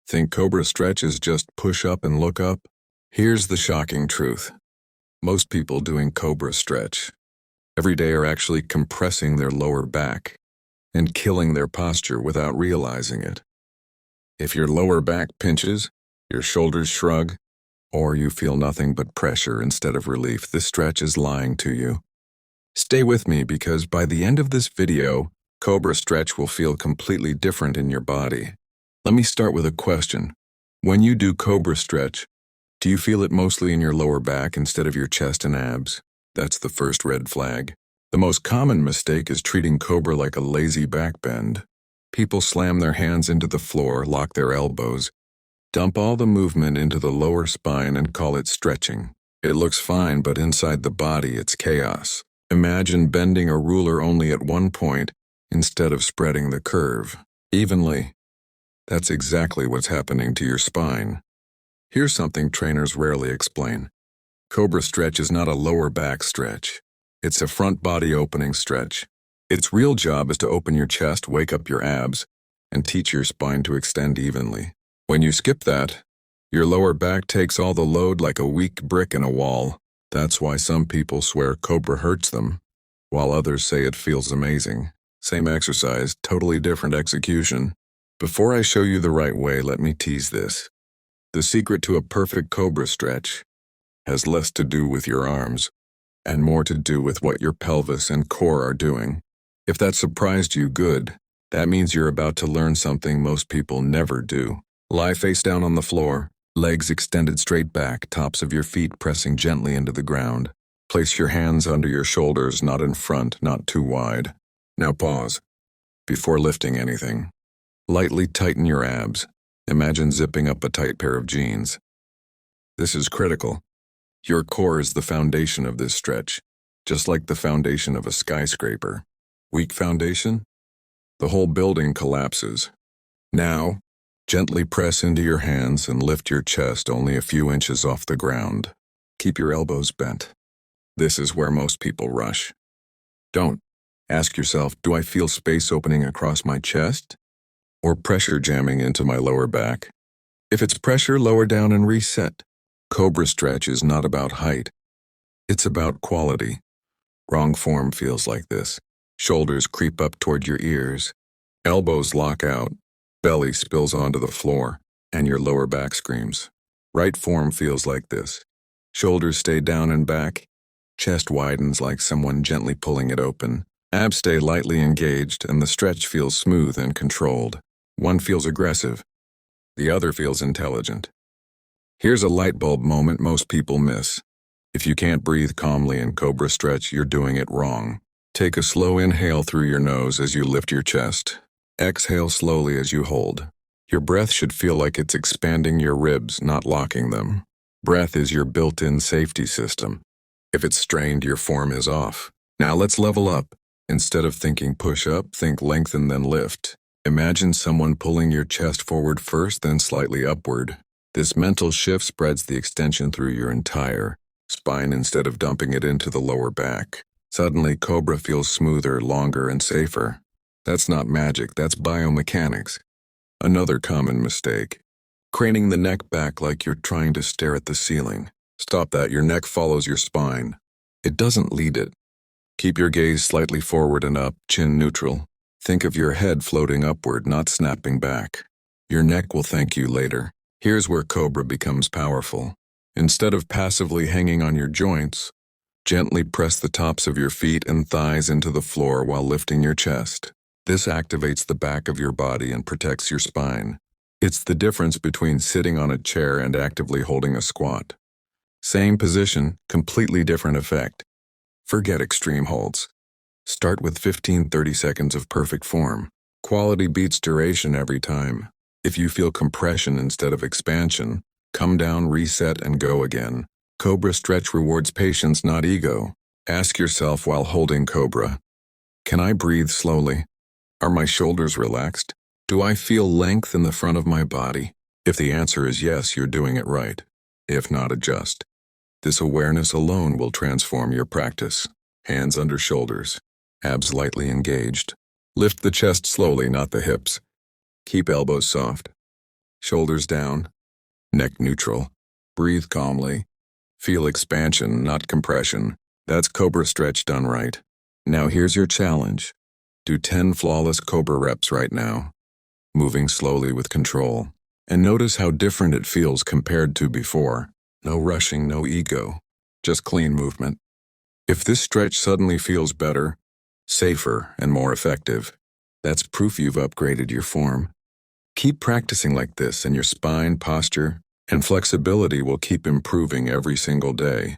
Think Cobra Stretch is just push up and look up? Here's the shocking truth. Most people doing Cobra Stretch every day are actually compressing their lower back and killing their posture without realizing it. If your lower back pinches, your shoulders shrug, or you feel nothing but pressure instead of relief, this stretch is lying to you. Stay with me because by the end of this video, Cobra Stretch will feel completely different in your body. Let me start with a question. When you do Cobra Stretch, do you feel it mostly in your lower back instead of your chest and abs? That's the first red flag. The most common mistake is treating Cobra like a lazy back bend. People slam their hands into the floor, lock their elbows, dump all the movement into the lower spine and call it stretching. It looks fine, but inside the body it's chaos. Imagine bending a ruler only at one point instead of spreading the curve evenly. That's exactly what's happening to your spine. Here's something trainers rarely explain. Cobra Stretch is not a lower back stretch. It's a front body opening stretch. Its real job is to open your chest, wake up your abs, and teach your spine to extend evenly. When you skip that, your lower back takes all the load like a weak brick in a wall. That's why some people swear Cobra hurts them, while others say it feels amazing. Same exercise, totally different execution. Before I show you the right way, let me tease this. The secret to a perfect Cobra Stretch has less to do with your arms and more to do with what your pelvis and core are doing. If that surprised you, good. That means you're about to learn something most people never do. Lie face down on the floor, legs extended straight back, tops of your feet pressing gently into the ground. Place your hands under your shoulders, not in front, not too wide. Now pause. Before lifting anything, lightly tighten your abs. Imagine zipping up a tight pair of jeans. This is critical. Your core is the foundation of this stretch, just like the foundation of a skyscraper. Weak foundation? The whole building collapses. Now, gently press into your hands and lift your chest only a few inches off the ground. Keep your elbows bent. This is where most people rush. Don't. Ask yourself, do I feel space opening across my chest or pressure jamming into my lower back? If it's pressure, lower down and reset. Cobra Stretch is not about height. It's about quality. Wrong form feels like this. Shoulders creep up toward your ears. Elbows lock out. Belly spills onto the floor, and your lower back screams. Right form feels like this. Shoulders stay down and back. Chest widens like someone gently pulling it open. Abs stay lightly engaged, and the stretch feels smooth and controlled. One feels aggressive. The other feels intelligent. Here's a light bulb moment most people miss. If you can't breathe calmly in Cobra Stretch, you're doing it wrong. Take a slow inhale through your nose as you lift your chest. Exhale slowly as you hold. Your breath should feel like it's expanding your ribs, not locking them. Breath is your built-in safety system. If it's strained, your form is off. Now let's level up. Instead of thinking push up, think lengthen then lift. Imagine someone pulling your chest forward first, then slightly upward. This mental shift spreads the extension through your entire spine instead of dumping it into the lower back. Suddenly, Cobra feels smoother, longer, and safer. That's not magic, that's biomechanics. Another common mistake. Craning the neck back like you're trying to stare at the ceiling. Stop that, your neck follows your spine. It doesn't lead it. Keep your gaze slightly forward and up, chin neutral. Think of your head floating upward, not snapping back. Your neck will thank you later. Here's where Cobra becomes powerful. Instead of passively hanging on your joints, gently press the tops of your feet and thighs into the floor while lifting your chest. This activates the back of your body and protects your spine. It's the difference between sitting on a chair and actively holding a squat. Same position, completely different effect. Forget extreme holds. Start with 15-30 seconds of perfect form. Quality beats duration every time. If you feel compression instead of expansion, come down, reset, and go again. Cobra Stretch rewards patience, not ego. Ask yourself while holding Cobra, can I breathe slowly? Are my shoulders relaxed? Do I feel length in the front of my body? If the answer is yes, you're doing it right. If not, adjust. This awareness alone will transform your practice. Hands under shoulders, abs lightly engaged. Lift the chest slowly, not the hips. Keep elbows soft. Shoulders down, neck neutral. Breathe calmly. Feel expansion, not compression. That's Cobra Stretch done right. Now here's your challenge. Do 10 flawless Cobra reps right now, moving slowly with control. And notice how different it feels compared to before. No rushing, no ego, just clean movement. If this stretch suddenly feels better, safer, and more effective, that's proof you've upgraded your form. Keep practicing like this, and your spine, posture, and flexibility will keep improving every single day.